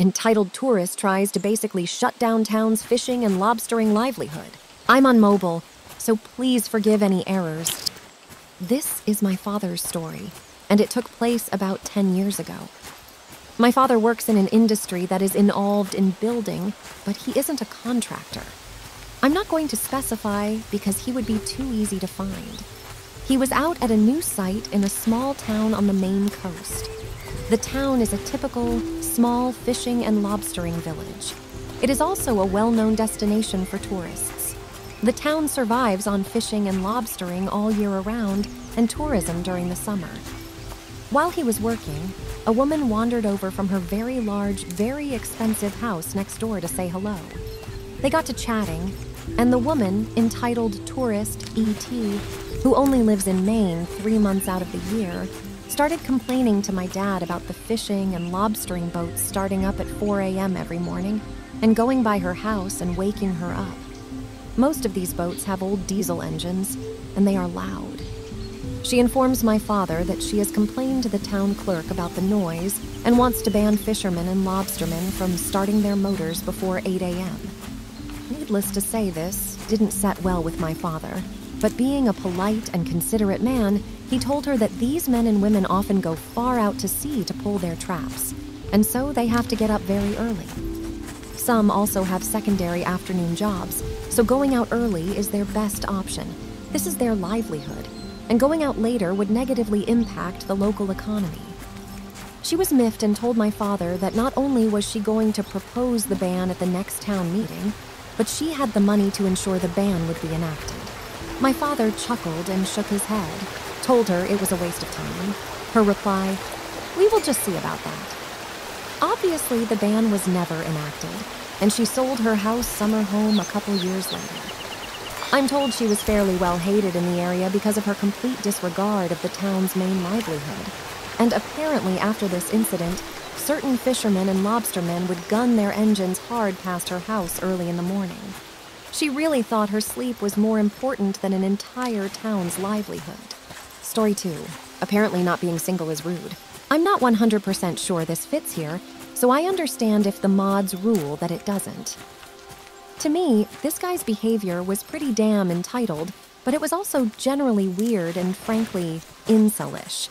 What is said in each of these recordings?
Entitled Tourist tries to basically shut down town's fishing and lobstering livelihood. I'm on mobile, so please forgive any errors. This is my father's story, and it took place about 10 years ago. My father works in an industry that is involved in building, but he isn't a contractor. I'm not going to specify because he would be too easy to find. He was out at a new site in a small town on the Maine coast. The town is a typical, small fishing and lobstering village. It is also a well-known destination for tourists. The town survives on fishing and lobstering all year around and tourism during the summer. While he was working, a woman wandered over from her very large, very expensive house next door to say hello. They got to chatting, and the woman, entitled Tourist E.T., who only lives in Maine 3 months out of the year, started complaining to my dad about the fishing and lobstering boats starting up at 4 a.m. every morning and going by her house and waking her up. Most of these boats have old diesel engines, and they are loud. She informs my father that she has complained to the town clerk about the noise and wants to ban fishermen and lobstermen from starting their motors before 8 a.m. Needless to say, this didn't set well with my father. But being a polite and considerate man, he told her that these men and women often go far out to sea to pull their traps, and so they have to get up very early. Some also have secondary afternoon jobs, so going out early is their best option. This is their livelihood, and going out later would negatively impact the local economy. She was miffed and told my father that not only was she going to propose the ban at the next town meeting, but she had the money to ensure the ban would be enacted. My father chuckled and shook his head, told her it was a waste of time. Her reply, "We will just see about that." Obviously, the ban was never enacted, and she sold her house summer home a couple years later. I'm told she was fairly well hated in the area because of her complete disregard of the town's main livelihood. And apparently after this incident, certain fishermen and lobstermen would gun their engines hard past her house early in the morning. She really thought her sleep was more important than an entire town's livelihood. Story 2. Apparently not being single is rude. I'm not 100% sure this fits here, so I understand if the mods rule that it doesn't. To me, this guy's behavior was pretty damn entitled, but it was also generally weird and frankly, incelish.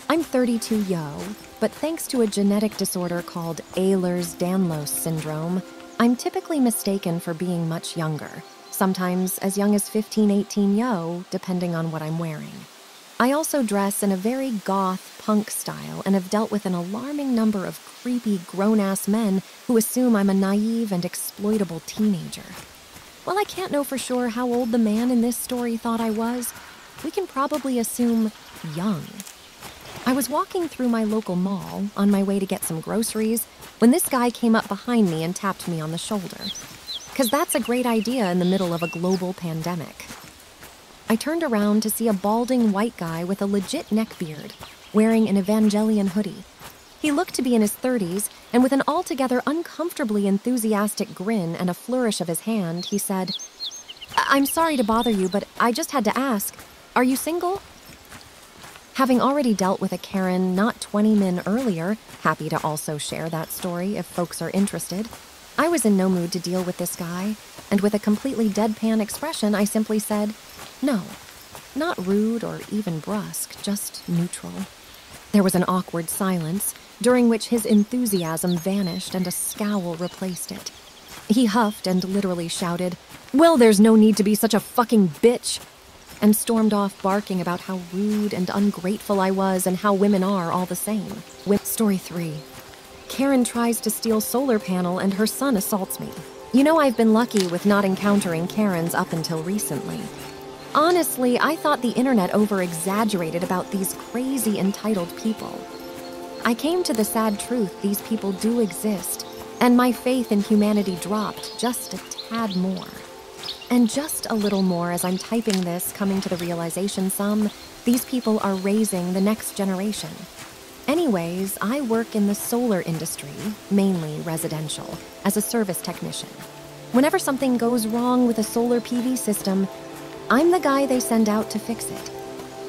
I'm 32 yo, but thanks to a genetic disorder called Ehlers-Danlos syndrome, I'm typically mistaken for being much younger, sometimes as young as 15, 18 yo, depending on what I'm wearing. I also dress in a very goth punk style and have dealt with an alarming number of creepy grown-ass men who assume I'm a naive and exploitable teenager. While I can't know for sure how old the man in this story thought I was, we can probably assume young. I was walking through my local mall on my way to get some groceries when this guy came up behind me and tapped me on the shoulder. 'Cause that's a great idea in the middle of a global pandemic. I turned around to see a balding white guy with a legit neckbeard, wearing an Evangelion hoodie. He looked to be in his 30s, and with an altogether uncomfortably enthusiastic grin and a flourish of his hand, he said, "I'm sorry to bother you, but I just had to ask, are you single?" Having already dealt with a Karen not 20 min earlier, happy to also share that story if folks are interested, I was in no mood to deal with this guy, and with a completely deadpan expression, I simply said, "No." Not rude or even brusque, just neutral. There was an awkward silence, during which his enthusiasm vanished and a scowl replaced it. He huffed and literally shouted, "Well, there's no need to be such a fucking bitch," and stormed off barking about how rude and ungrateful I was and how women are all the same. Story 3. Karen tries to steal solar panel and her son assaults me. You know, I've been lucky with not encountering Karens up until recently. Honestly, I thought the internet over-exaggerated about these crazy entitled people. I came to the sad truth these people do exist, and my faith in humanity dropped just a tad more. And just a little more as I'm typing this, coming to the realization these people are raising the next generation. Anyways, I work in the solar industry, mainly residential, as a service technician. Whenever something goes wrong with a solar PV system, I'm the guy they send out to fix it.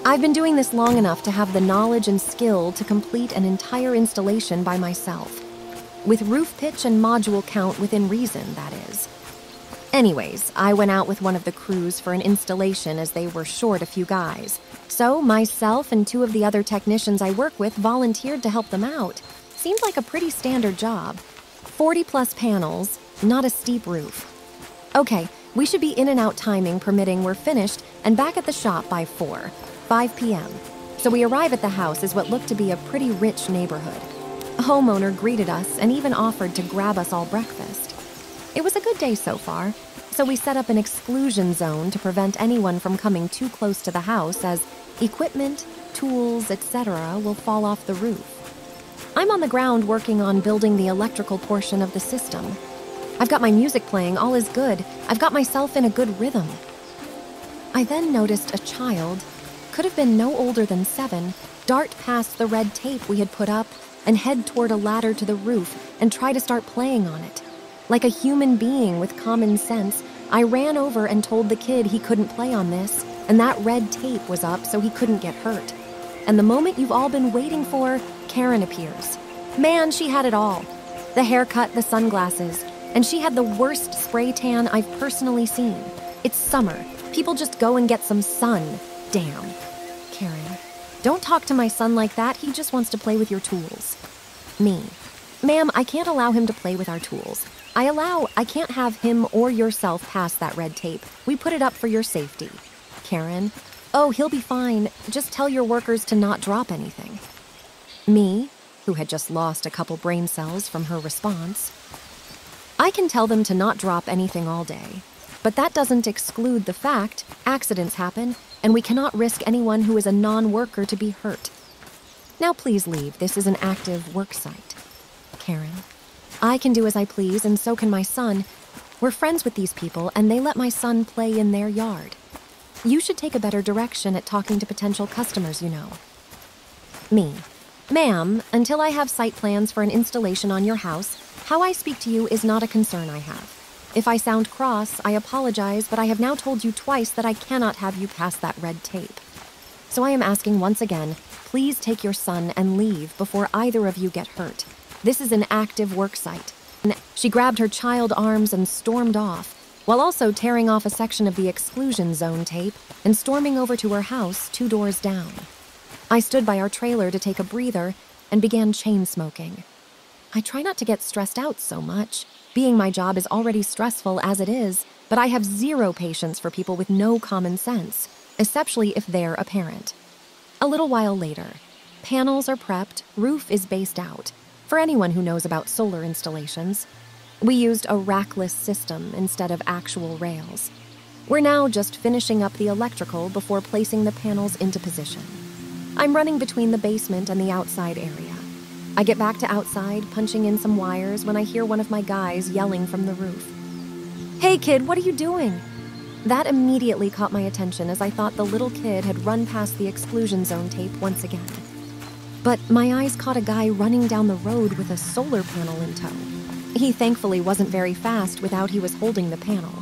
I've been doing this long enough to have the knowledge and skill to complete an entire installation by myself. With roof pitch and module count within reason, that is. Anyways, I went out with one of the crews for an installation as they were short a few guys. So myself and 2 of the other technicians I work with volunteered to help them out. Seemed like a pretty standard job. 40+ panels, not a steep roof. Okay, we should be in and out timing permitting we're finished and back at the shop by 5 p.m. So we arrive at the house as what looked to be a pretty rich neighborhood. A homeowner greeted us and even offered to grab us all breakfast. It was a good day so far, so we set up an exclusion zone to prevent anyone from coming too close to the house as equipment, tools, etc. will fall off the roof. I'm on the ground working on building the electrical portion of the system. I've got my music playing, all is good. I've got myself in a good rhythm. I then noticed a child, could have been no older than 7, dart past the red tape we had put up and head toward a ladder to the roof and try to start playing on it. Like a human being with common sense, I ran over and told the kid he couldn't play on this, and that red tape was up so he couldn't get hurt. And the moment you've all been waiting for, Karen appears. Man, she had it all. The haircut, the sunglasses, and she had the worst spray tan I've personally seen. It's summer. People just go and get some sun. Damn. Karen, don't talk to my son like that. He just wants to play with your tools. Me. Ma'am, I can't allow him to play with our tools. I can't have him or yourself pass that red tape. We put it up for your safety. Karen, oh, he'll be fine. Just tell your workers to not drop anything. Me, who had just lost a couple brain cells from her response. I can tell them to not drop anything all day, but that doesn't exclude the fact accidents happen and we cannot risk anyone who is a non-worker to be hurt. Now please leave. This is an active work site. Karen, I can do as I please, and so can my son. We're friends with these people, and they let my son play in their yard. You should take a better direction at talking to potential customers, you know. Me. Ma'am, until I have site plans for an installation on your house, how I speak to you is not a concern I have. If I sound cross, I apologize, but I have now told you twice that I cannot have you pass that red tape. So I am asking once again, please take your son and leave before either of you get hurt. This is an active work site. She grabbed her child arms and stormed off, while also tearing off a section of the exclusion zone tape and storming over to her house 2 doors down. I stood by our trailer to take a breather and began chain smoking. I try not to get stressed out so much. Being my job is already stressful as it is, but I have 0 patience for people with no common sense, especially if they're a parent. A little while later, panels are prepped, roof is based out. For anyone who knows about solar installations, we used a rackless system instead of actual rails. We're now just finishing up the electrical before placing the panels into position. I'm running between the basement and the outside area. I get back to outside, punching in some wires when I hear one of my guys yelling from the roof. Hey kid, what are you doing? That immediately caught my attention as I thought the little kid had run past the exclusion zone tape once again. But my eyes caught a guy running down the road with a solar panel in tow. He thankfully wasn't very fast without he was holding the panel.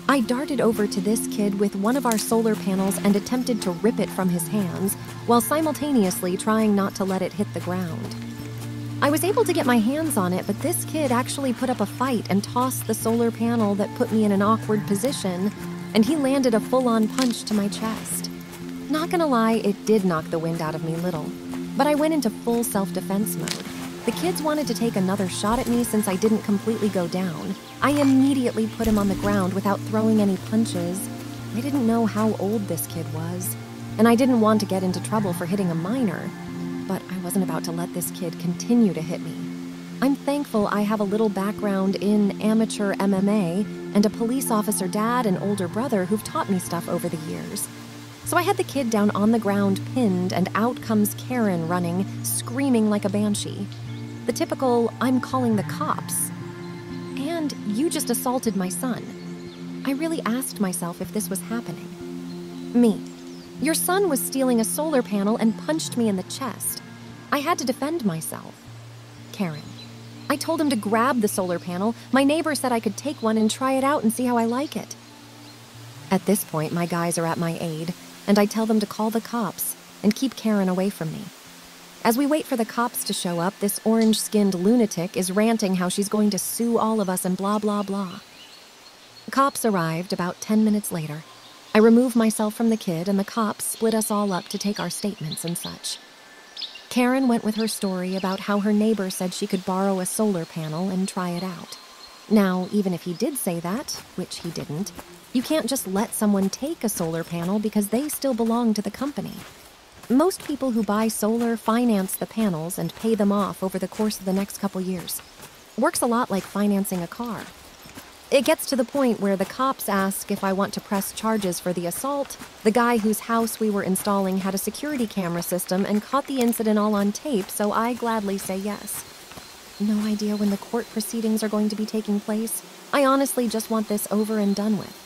I darted over to this kid with one of our solar panels and attempted to rip it from his hands, while simultaneously trying not to let it hit the ground. I was able to get my hands on it, but this kid actually put up a fight and tossed the solar panel that put me in an awkward position, and he landed a full-on punch to my chest. Not gonna lie, it did knock the wind out of me little. But I went into full self-defense mode. The kids wanted to take another shot at me since I didn't completely go down. I immediately put him on the ground without throwing any punches. I didn't know how old this kid was, and I didn't want to get into trouble for hitting a minor, but I wasn't about to let this kid continue to hit me. I'm thankful I have a little background in amateur MMA and a police officer dad and older brother who've taught me stuff over the years. So I had the kid down on the ground pinned, and out comes Karen running, screaming like a banshee. The typical, I'm calling the cops. And you just assaulted my son. I really asked myself if this was happening. Me. Your son was stealing a solar panel and punched me in the chest. I had to defend myself. Karen. I told him to grab the solar panel. My neighbor said I could take one and try it out and see how I like it. At this point, my guys are at my aid, and I tell them to call the cops and keep Karen away from me. As we wait for the cops to show up, this orange-skinned lunatic is ranting how she's going to sue all of us and blah, blah, blah. The cops arrived about 10 minutes later. I removed myself from the kid, and the cops split us all up to take our statements and such. Karen went with her story about how her neighbor said she could borrow a solar panel and try it out. Now, even if he did say that, which he didn't, you can't just let someone take a solar panel because they still belong to the company. Most people who buy solar finance the panels and pay them off over the course of the next couple years. Works a lot like financing a car. It gets to the point where the cops ask if I want to press charges for the assault. The guy whose house we were installing had a security camera system and caught the incident all on tape, so I gladly say yes. No idea when the court proceedings are going to be taking place. I honestly just want this over and done with.